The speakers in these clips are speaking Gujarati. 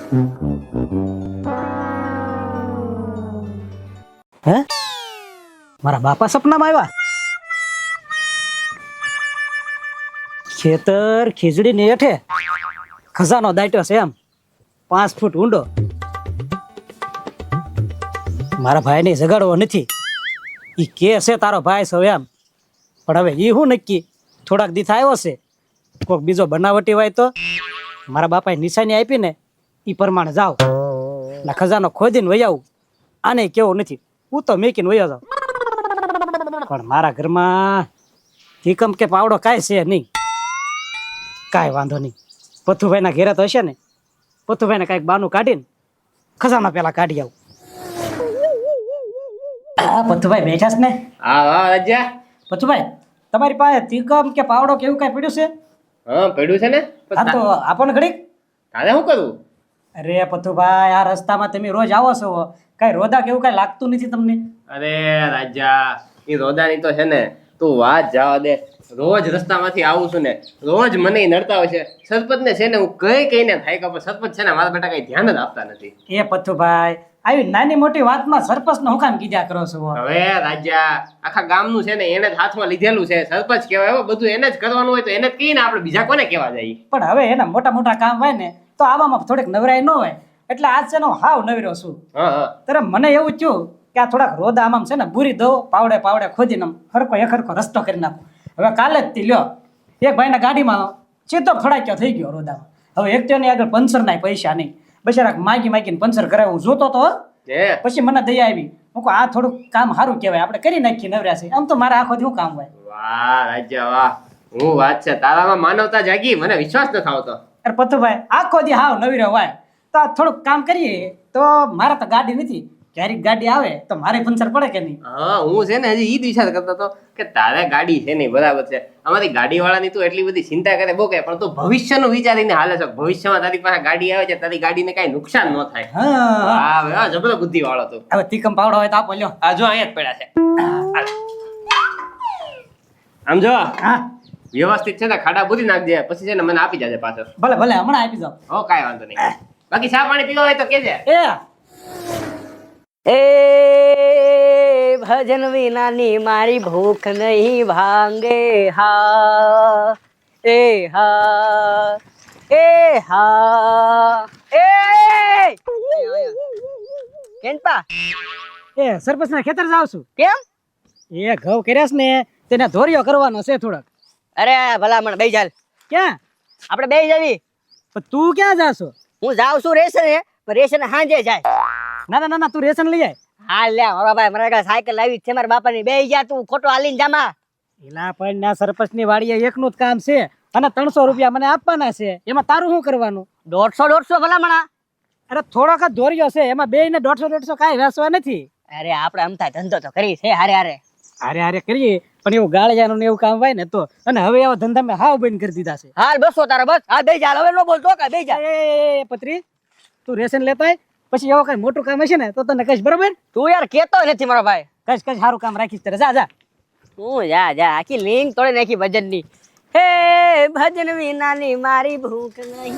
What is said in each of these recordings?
હે મારા બાપા સપનામાં આવ્યા? ખેતર ખીજડી ને હેઠે ખજાનો દાટ્યો છે એમ 5 ફૂટ ઊંડો. મારા ભાઈને જગાડવો નથી. ઈ કે છે તારો ભાઈ છો એમ, પણ હવે ઈ હું નક્કી થોડાક દી આવ્યો છે, કોઈક બીજો બનાવટી હોય તો. મારા બાપાએ નિશાની આપી ને ઈ પ્રમાણે જાવ ના ખજાનો ખોદીને વહી આવું. આને કેવું નથી, હું તો મેકીને વહી જાઉં. પણ મારા ઘરમાં ઠીકમ કે પાવડો કાંઈ છે નહીં. કાંઈ વાંધો નહીં, પથુભાઈના ઘેરે તો હશે ને, પથુભાઈને કાંઈક બાનું કાઢીને ખજાના પેલા કાઢી આવું. હા પથુભાઈ બેઠા છે ને? હા હા રાજા. પથુભાઈ તમારી પાસે તીકમ કે પાવડો કેવું કાંઈ પડ્યું છે? હા પડ્યું છે ને. હા તો આપો ને ઘડીક. તારે શું કરવું? અરે પથુભાઈ આ રસ્તામાં તમે રોજ આવો છો, કાંઈ રોદા કેવું કાંઈ લાગતું નથી તમને? અરે રાજા એ રોદાની તો છે ને તું વાત જવા દે. રોજ રસ્તામાંથી આવું છું ને રોજ મને નડતા હોય છે. સરપંચ ને છે ને હું કઈને થાય કે સરપંચ છે ને મારા બેટા કઈ ધ્યાન જ આપતા નથી. એ પથુભાઈ આવી નાની મોટી વાતમાં સરપંચ નો હું કામ કીધા કરો છો? હવે રાજા આખા ગામનું છે ને એને જ હાથમાં લીધેલું છે. સરપંચ કહેવાય હવે બધું એને જ કરવાનું હોય તો એને જ કહીને આપણે બીજા કોને કહેવા જઈએ? પણ હવે એના મોટા મોટા કામ હોય ને તો આવામાં થોડીક નવરાઈ ન હોય, એટલે આજ છે ને હું હાવ નવર્યો છું. ત્યારે મને એવું થયું કે આ થોડાક રોદા આમાં છે ને બુરી દઉં, પાવડે પાવડે ખોદીને હરખો એક હરખો રસ્તો કરી નાખું. હવે કાલે જ થી લ્યો એક ભાઈના ગાડીમાં સીધો ફડાક્યો થઈ ગયો રોદામાં. હવે એક તો એની આગળ પંચરના પૈસા નહીં, બિચારા માગી માગીને પંચર કરાવે. હું જોતો તો પછી મને દયા આવી. હું કહું આ થોડુંક કામ સારું કહેવાય, આપણે કરી નાખીએ નવર્યા છે. આમ તો મારા આખો શું કામ હોય. વાહ રાજા વાહ, હું વાત છે તારામાં માનવતા જાગી, મને વિશ્વાસ ન આવતો. અરે પથુભાઈ આખો દી હાવ નવીરો હોય તો થોડુંક કામ કરીએ તો. મારા તો ગાડી નથી, ક્યારેક ગાડી આવે તો મારે પંચર પડે કે નહીં? હા હું છે ને હજી ઈ જ વિચાર કરતો હતો કે તારે ગાડી છે નહીં બરાબર છે, અમારી ગાડી વાળાની તું એટલી બધી ચિંતા કરે બહુ કે, પણ તું ભવિષ્યનું વિચારીને હાલે છે. ભવિષ્યમાં તારી પાસે ગાડી આવે છે, તારી ગાડીને કઈ નુકસાન ન થાય. હા જબરો બુદ્ધિ વાળો તું. હવે તીકમ પાવડો હોય તો આપો લ્યો. આ જો અહીંયા જ પડ્યા છે. આમ જો હા વ્યવસ્થિત છે ને ખાડા બુધી નાખજે, પછી છે ને મને આપી જાજે પાછળ. ભલે ભલે હમણાં આપી જાઓ. હો કાંઈ વાંધો નહીં. બાકી ચા પાણી પીવા હોય તો કેજે. એ ભજન વિનાની મારી ભૂખ નહીં ભાંગે. હા એ હા એ હા એ કેનપા એ સરપંચ ના ખેતર જાવ છું. કેમ? એ ઘઉં કર્યા છે ને તેને ધોરિયો કરવાનો છે થોડાક. અરે ભલામણ બેઈ ચાલ. ક્યાં? આપણે બેઈ જાવી. પણ તું ક્યાં જાશો? હું જાઉં છું રેશન પણ રેશન હાંજે જાય. ના ના ના તું રેશન લઈ જાય. હા લે મારા ભાઈ, મારા ઘરે સાયકલ આવી છે મારા બાપાની. બેઈ જા તું, ખોટો હાલીને જામા. એલા પણ ના સરપંચ ની વાડીએ એકનું જ કામ છે અને 300 રૂપિયા મને આપવાના છે. એમાં તારું શું કરવાનું? 150 ભલામણા. અરે થોડોક જ ધોરિયો છે, એમાં બે ને 150 કાંઈ વેસવા નથી. અરે આપણે અમથા ધંધો તો કરી છે હારે હારે. હારે હારે કરીએ પણ એવું ગાળિયાનું ને એવું કામ હોય ને તો. અને હવે એવા ધંધા મેં હાવ બંધ કરી દીધા છે. હાલ બસો તારા બસ. હા બેઈ જા, હવે નો બોલતો કે બેઈ જા. એ પત્રી તું રેશન લેતા હોય પછી એવો કઈ મોટું કામ હશે ને તો તને કહીશ, બરોબર? તું યાર કેતો નથી મારો ભાઈ. કશ સારું કામ રાખીશ તારે. જા જા તું જા જા, આખી લિંક તોડી નાખી ભજનની. હે ભજન વિનાની મારી ભૂખ નહીં.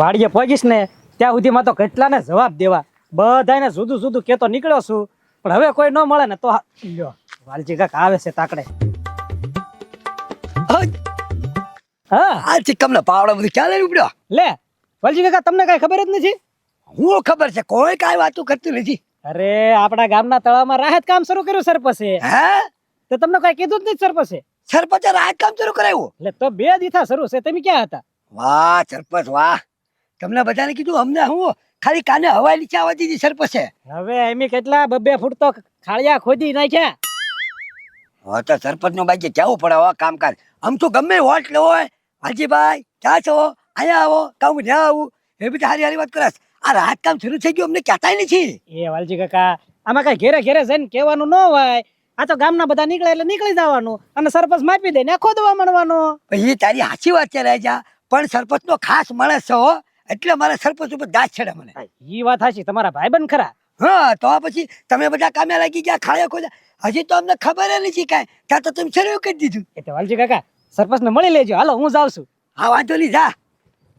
વાડીએ પહોંચીશ ને ત્યાં સુધીમાં તો કેટલાને જવાબ દેવા, બધાને જુદું જુદું કેતો નીકળ્યો છું. પણ હવે કોઈ ન મળે ને તો લ્યો વાલજી કાક આવે છે તાકડે. હા આ ચિકમનો પાવડો બધું ક્યાં લઈ ઉપડ્યો? લે વાલજી કાકા તમને કઈ ખબર જ નથી? હું ખબર છે, કોઈ કાંઈ વાતું કરતું નથી. અરે આપણા ગામના તળાવમાં રાહત કામ શરૂ કર્યું સરપંચે. હે? તો તમને કઈ કીધું જ નહીં સરપંચે? સરપંચે રાજ કામ શરૂ કરાવ્યું? એટલે તો 2 દીથા શરૂ છે, તમે ક્યાં હતા? વાહ સરપંચ વાહ, તમને બધાને કીધું, અમને હું ખાલી કાને હવાઈ નીચે આવવા દીધી સરપંચે. હવે એમ કેટલા 2 ફૂટ તો ખાળિયા ખોદી નાખ્યા. હા તો સરપંચ નો બાઈક કેવું પડે હવે કામકાજ. આમ તો ગમે વોટ લેવો હોય, હાજીભાઈ ક્યાં છો, અહીંયા આવો, કામ જ્યાં આવું, એ બધી હારી હારી વાત કરાશ. આ રાત કામ શરૂ થઈ ગયું, અમને કહેતાય નથી. એ વાલજી કાકા આમાં કઈ ઘેરે ઘેરે જઈને કહેવાનું ન હોય. આ તો ગામના બધા નીકળે એટલે નીકળી જવાનું અને સરપંચ માપી દે ને ખોદવા માંડવાનું. એ તારી સાચી વાત છે રાજા, પણ સરપંચ નો ખાસ માણસ છે હો, એટલે મારા સરપંચ ઉપર દાજ ચડે મને. ઈ વાત સાચી, તમારા ભાઈબંધ ખરા. હા તો પછી તમે બધા કામે લાગી ગયા, ખાયા ખોદા. હજી તો અમને ખબર નથી કાંઈ, ત્યાં તો તમે શરૂ કરી દીધું. એટલે વાલજી કાકા સરપંચ ને મળી લેજો. હાલો હું જાઉં છું. હા વાંધો નહીં, જા.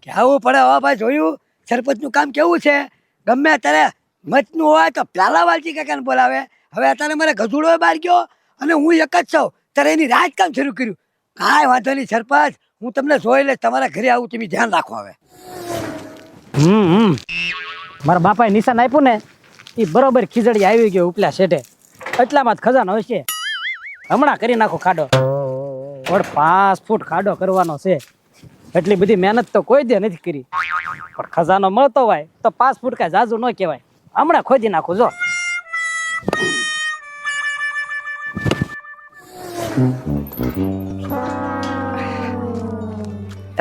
કેવું પડે હવે ભાઈ, જોયું સરપંચનું કામ કેવું છે, ગમે ત્યારે મતનું હોય તો પેલા વાલજી કાકાને બોલાવે. હવે અત્યારે મારે ગધુડો બહાર ગયો અને હું એક જ છું, ત્યારે એની રાજ કામ શરૂ કર્યું. કાંઈ વાંધો નહીં સરપંચ, હું તમને જોઈ લઈશ, તમારા ઘરે આવું તમે ધ્યાન રાખો. હવે મારા બાપાએ નિશાન આપ્યું ને એ બરોબર ખીજડી આવી ગયો ઉપલા શેઠે. એટલામાં જ ખજાનો હશે. હમણાં કરી નાખો ખાડો. પણ 5 ફૂટ ખાડો કરવાનો છે. એટલી બધી મહેનત તો કોઈ દે નથી કરી, પણ ખજાનો મળતો હોય તો 5 ફૂટ કાંઈ જાજુ ન કહેવાય. હમણાં ખોદી નાખું જો.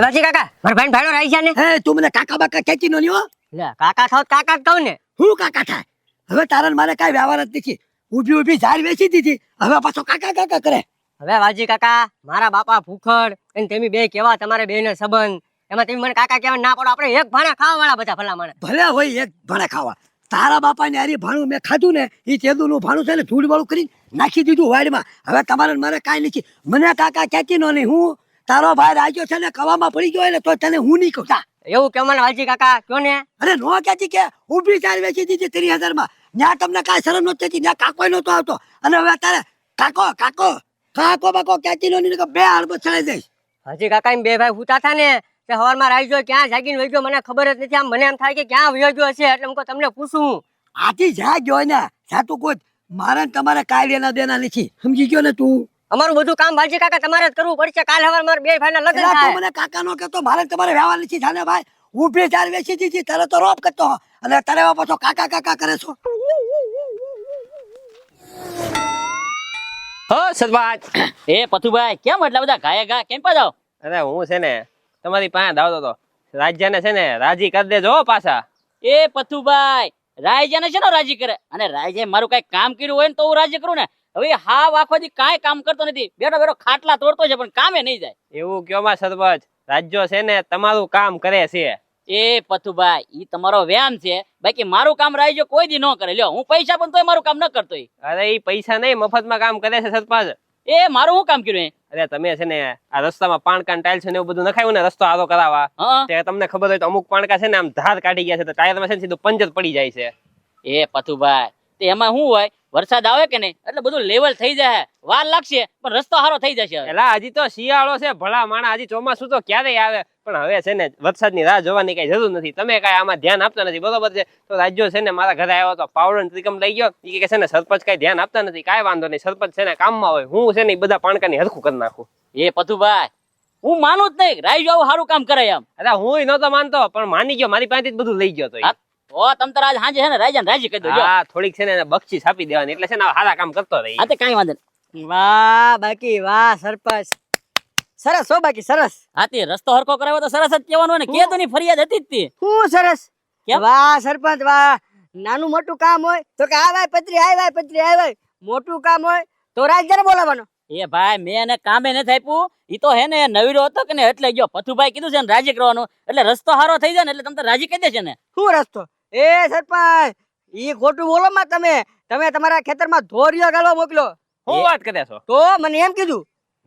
રાજી કાકા મારા ભાઈ ભાડો રહી છે ને. હે તું મને કાકા બાકા ખેંચી નો લ્યો. લે કાકા થાવ કાકા જ કહું ને. હું કાકા થાય? હવે તારા ને મારે કાંઈ વ્યવહાર જ નથી. ઊભી ઊભી ઝાડ વેચી દીધી, હવે પાછો કાકા કાકા કરે. હવે વાજી કાકા મારા બાપા ભૂખડ અને તમે બે કેવા તમારે બે ને સંબંધ, એમાં તમે મને કાકા કેવા ના પડો. આપણે એક ભાણા ખાવા વાળા બધા ભલા મને. ભલે હોય એક ભાણા ખાવા. તારા બાપા ને હારી ભાણું મેં ખાધું ને, એ તેદુનું ભાણું છે ને ધૂળ વાળું કરીને નાખી દીધું વાડમાં. હવે તમારે ને મારે કાંઈ નથી. મને કાકા ખેંચી નો નહીં. હું તારો ભાઈ રાજો છે ને કવામાં પડી ગયો ને તો તને હું નહીં કહું. જા. એવું કેમ મને વાજી કાકા કયો ને. અરે નો ક્યાંથી કે ઊભી ઝાડ વેચી દીધી 30,000 માં. ત્યાં તમને કાંઈ શરમ નહોતી થતી, ત્યાં કાકો નહોતો આવતો. અને હવે તારે કાકો કાકો કાકો બાકો ક્યાંથી નો નહીં, બે હળબત ચડાઈ દઈશ. હાજી કાકા એમ બે ભાઈ હુતા હતા ને તે સવારમાં રાઈ ગયો ક્યાં જાગીને વહી ગયો મને ખબર જ નથી. આમ મને એમ થાય કે ક્યાં વહી ગયો હશે, એટલે હું તમને પૂછું. આથી જા ગયો ને સાતું કોઈ મારે ને તમારે કાંઈ લેના દેના નથી. સમજી ગયો ને તું? અમારું બધું કામ વાજી કાકા તમારે જ કરવું પડશે. કાલ સવાર મારે બે ભાઈના લગ્ન એલા તું થાય. મને કાકા નો કહેતો, મારે ને તમારે વ્યવહાર નથી થાને ભાઈ. ઊભી ઝાડ વેચી દીધી, તારે તો રોપ કરતો અને તારે એવા પાછો કાકા કાકા કરે છો. હો સરપંચ. એ પથુભાઈ કેમ એટલા બધા ઘાયા ઘા કેમ પા જાવ? અરે હું છે ને તમારી પાસે આવતો હતો. રાજ્યને છે ને રાજી કરી દેજો હો પાછા. એ પથુભાઈ રાયજાને છે ને રાજી કરે, અને રાયજે મારું કઈ કામ કર્યું હોય ને તો હું રાજી કરું ને. હવે હાવ આખો દી કાંઈ કામ કરતો નથી, બેઠો બેઠો ખાટલા તોડતો છે પણ કામે નહીં જાય. એવું કયો માં સરપંચ, રાજ્યો છે ને તમારું કામ કરે છે. એ પથુભાઈ ઈ તમારો વ્યાયામ છે, બાકી મારું કામ રાયજો કોઈ દી ન કરે. લ્યો હું પૈસા પણ તોય મારું કામ ન કરતો. અરે ઈ પૈસા નહીં, મફતમાં કામ કરે છે સરપંચ. એ મારું શું કામ કર્યું? અરે તમે છે ને આ રસ્તામાં પાણકા ટાઇલ્સ ને એવું બધું નખાયું ને રસ્તો આરો કરાવવા, હા તે તમને ખબર હોય તો અમુક પાણકા છે ને આમ ધાર કાઢી ગયા છે તો ટાયરમાં છે ને સીધું પંચર પડી જાય છે. એ પથુભાઈ તે એમાં શું હોય, વરસાદ આવે કે નહીં એટલે બધું લેવલ થઈ જાય, વાર લાગશે પણ રસ્તો સારો થઈ જશે. એલા હજી તો શિયાળો છે ભલા માણા, હજી ચોમાસું તો ક્યારેય આવે. પણ હવે છે ને વરસાદની રાહ જોવાની કઈ જરૂર નથી. તમે કઈ આમાં ધ્યાન આપતા નથી, બરોબર છે? તો રાજ્યો છે ને મારા ઘરે આવ્યો તો પાવડર ત્રિકમ લઈ ગયો. એ કે છે ને સરપંચ કઈ ધ્યાન આપતા નથી. કાંઈ વાંધો નહીં, સરપંચ છે ને કામમાં હોય, હું છે ને ઈ બધા પાણકાની હરખું કરી નાખું. એ પથુભાઈ હું માનું જ નહીં, રાયજો આવું સારું કામ કરે એમ. અરે હું નતો માનતો પણ માની ગયો, મારી પાસેથી જ બધું લઈ ગયો. તો હા, તો તમ તાર આજ સાંજે છે ને રાયજાને રાજી કરી દો. હા થોડીક છે ને એને બક્ષીસ આપી દેવાની, એટલે છે ને સારા કામ કરતો રહી. હા તે કાંઈ વાંધો નહીં. વાહ બાકી વાહ સરપંચ સરસ હો, બાકી સરસ. હા તે રસ્તો હરખો કરાવ્યો તો સરસ જ કહેવાનું હોય ને. કે તો ની ફરિયાદ હતી જ તે. હું સરસ. કેમ? વાહ સરપંચ વાહ. નાનું મોટું કામ હોય તો કે આ ભાઈ પત્રી આય ભાઈ પત્રી આય ભાઈ. મોટું કામ હોય તો રાજ્યને બોલાવવાનો. એ ભાઈ મેં એને કામે નથી આપ્યું, ઈ તો હે ને નવીરો હતો કે ને એટલે ગયો. પથુભાઈ કીધું છે ને રાજી કરવાનું, એટલે રસ્તો સારો થઈ જાય ને એટલે તમે રાજી કહી દેશે ને. શું રસ્તો? એ સરપંચ ઈ ખોટું બોલો માં તમે તમારા ખેતરમાં ધોરિયો ગાળવા મોકલો. શું વાત કરે છો? તો મને એમ કીધું.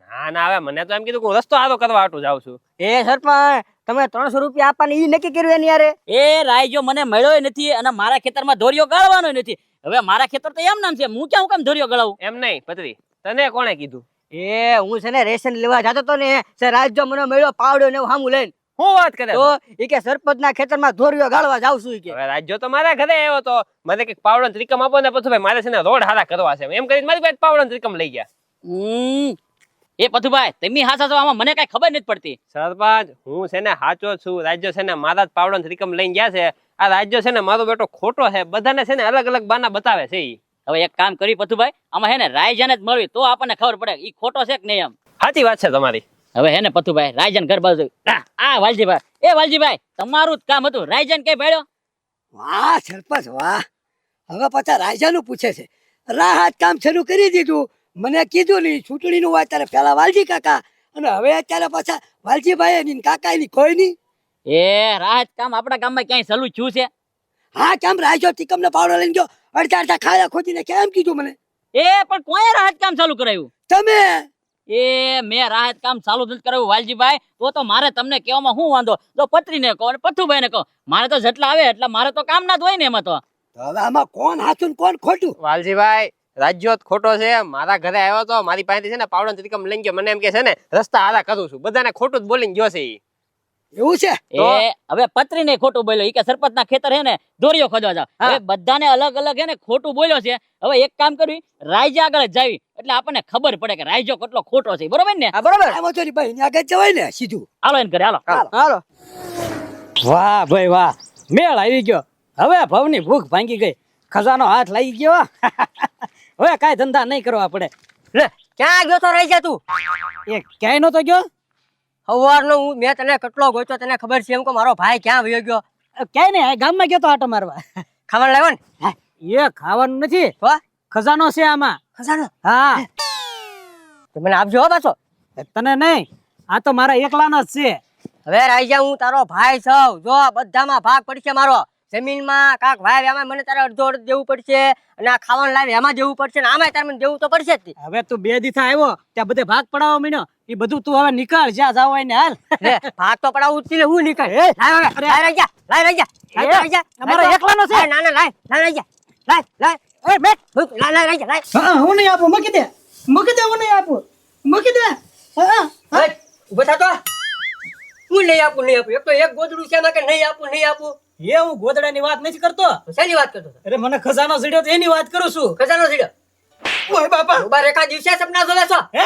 ના ના, હવે મને તો એમ કીધું કે હું રસ્તો સારો કરવા હાટું જાઉં છું. એ સરપંચ તમે 300 રૂપિયા આપવાની ઈ નક્કી કર્યું એની યારે. એ રાયજો મને મળ્યો નથી અને મારા ખેતરમાં ધોરિયો ગાળવાનો નથી. હવે મારા ખેતર તો એમ નામ છે, હું ક્યાં હું કામ ધોરિયો ગાળાવું? એમ નહીં પતરી, તને કોણે કીધું? એ હું છે ને રેશન લેવા જતો તો ને રાજ્ય મને મળ્યો પાવડો ને હામું લઈને. શું વાત કરે? તો ઈ કે સરપંચ ના ખેતરમાં ધોરિયો ગાળવા જાવ છું ઈ કે. હવે રાજ્યો તો મારા ઘરે આવ્યો તો મને કઈક પાવડો ત્રિકમ આપો ને પછી મારે છે ને રોડ હારા કરવા છે એમ કરીને મારી પાસે પાવડો ત્રિકમ લઈ ગયા. એ પથુભાઈ તમે હાચા છો, આમાં મને કઈ ખબર નથી પડતી. સરપંચ હું છે ને સાચો છું, રાજ્યો છે ને મારા જ પાવડો ત્રિકમ લઈને ગયા છે. આ રાજ્યો છે ને મારો બેટો ખોટો છે, બધાને છે ને અલગ અલગ બાના બતાવે છે. ઈ હવે એક કામ કરી પથુભાઈ, આમાં હે ને રાયજાને જ મળવી તો આપણને ખબર પડે ઈ ખોટો છે કે નહીં એમ. સાચી વાત છે તમારી. હવે હે ને પથુભાઈ રાયજાન ઘર બાજુ આ વાલજીભાઈ, એ વાલજીભાઈ તમારું જ કામ હતું, રાયજાન કઈ ભેળ્યો? વાહ સરપંચ વાહ. હવે પાછા રાજાનું પૂછે છે. રાહત કામ શરૂ કરી દીધું, મને કીધું નહીં ચૂંટણીનું હોય ત્યારે પેલા વાલજી કાકા અને હવે અત્યારે પાછા વાલજીભાઈ એની કાકા એની કોઈ નહીં. એ રાહત કામ આપણા ગામમાં ક્યાંય સલું થયું છે? હા કેમ રાજો તિકમ ને પાવડો લઈને ગયો, અડધા અડધા ખાયા ખોટીને કેમ કીધું મને? એ પણ કોઈ રાહત કામ ચાલુ કરાયું? તમે એ મેં રાહત કામ ચાલુ નથી કરાવ્યું વાલજીભાઈ, તો મારે તમને કહેવામાં શું વાંધો? જો પત્રીને કહો અને પથ્થુભાઈને કહો, મારે તો જેટલા આવે એટલા મારે તો કામ ના જ હોય ને એમાં તો. તો હવે આમાં કોણ હાચું ને કોણ ખોટું? વાલજીભાઈ રાજ્યો જ ખોટો છે. મારા ઘરે આવ્યો તો મારી પાસેથી છે ને પાવડો ત્રિકમ લઈ ગયો. મને એમ કે છે ને રસ્તા હારા કરું છું, બધાને ખોટું જ બોલીને ગયો છે ઈ. એવું છે? એ હવે પત્રીને ખોટું બોલ્યો, ઈ કે સરપંચના ખેતર હે ને દોરીઓ ખોદવા જાવ. હવે બધાને અલગ અલગ હે ને ખોટું બોલ્યો છે. હવે એક કામ કરવી, રાજ્ય આગળ જ જાવી એટલે આપણને ખબર પડે કે રાજ્યો કેટલો ખોટો છે, બરોબર ને? હા બરોબર. આમાં તો ભાઈ એની આગળ જવાય ને સીધું. હાલો એને ઘરે હાલો. હાલો. વાહ ભાઈ વાહ, મેળ આવી ગયો. હવે ભવની ભૂખ ભાંગી ગઈ, ખજાનો હાથ લાગી ગયો. હવે કાંઈ ધંધા નહીં કરવા પડે. લે ક્યાં ગયો તો રહી જા તું? એ ક્યાંય નતો ગયો? સવારનો હું મેં તને કેટલો ગોત્યો તને ખબર છે એમ કે મારો ભાઈ ક્યાં વયો ગયો? ક્યાંય નહીં, આ ગામમાં ગયો તો આટો મારવા. ખાવાનું લાવ્યો ને? એ ખાવાનું નથી, તો ખજાનો છે આમાં. ખજાનો હા, તો મને આપજો હો પાછો. તને નહીં, આ તો મારા એકલાનો જ છે. હવે રાજા હું તારો ભાઈ છું, જો બધામાં ભાગ પડશે મારો. જમીનમાં કાક ભાઈ એમાં મને તારે અડધો અડધ દેવું પડશે, અને આ ખાવાનું લાવે એમાં દેવું પડશે, ને આમાં તારે મને દેવું તો પડશે જ. હવે તું 2 દિવસ આવ્યો ત્યાં બધે ભાગ પડાવવા માંડ્યો. એ બધું તું હવે નીકળ, જ્યાં જાવ હોય ને હાલ. લે ભાગ તો પડાવું જ છે, હું નીકળ. લાય હવે, લાય રાજા, લાય રાજા, લાય રાજા. અમારો એકલાનો છે. ના ના લાય, લાય રાજા, લાય લાય. એ બેટ, લાય લાય રાજા, લાય. હા હું નહીં આપું, મૂકી દે, મૂકી દે, હું નહીં આપું, મૂકી દે. હા હવે ઊભો થા તો. હું નહીં આપું, નહીં આપું. એક તો એક ગોદડું છે એમાં કે નહીં આપું, નહીં આપું. એ હું ગોદડાની વાત નથી કરતો. તો શેની વાત કરતો હતો? અરે મને ખજાનો જડ્યો તો એની વાત કરું છું. ખજાનો સીડ્યો. ઓય બાપા, ઉભા રેખા દિવસે સપના જોવે છો? હે